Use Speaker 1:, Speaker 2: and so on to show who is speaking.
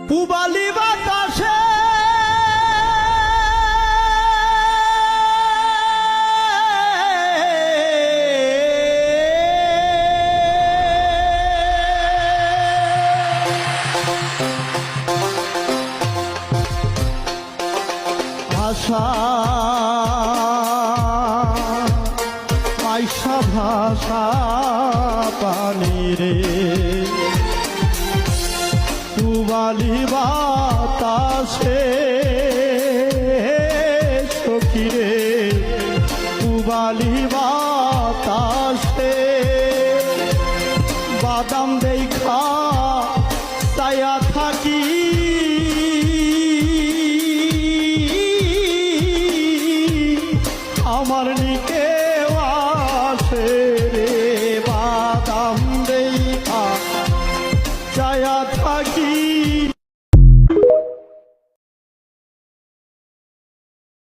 Speaker 1: পুবালি বাতাসে ভাষা আইসা ভাষা পানি রে পুবালি বাতাসে সখী রে পুবালি বাতাসে বাদাম দেখা তায়া থাকি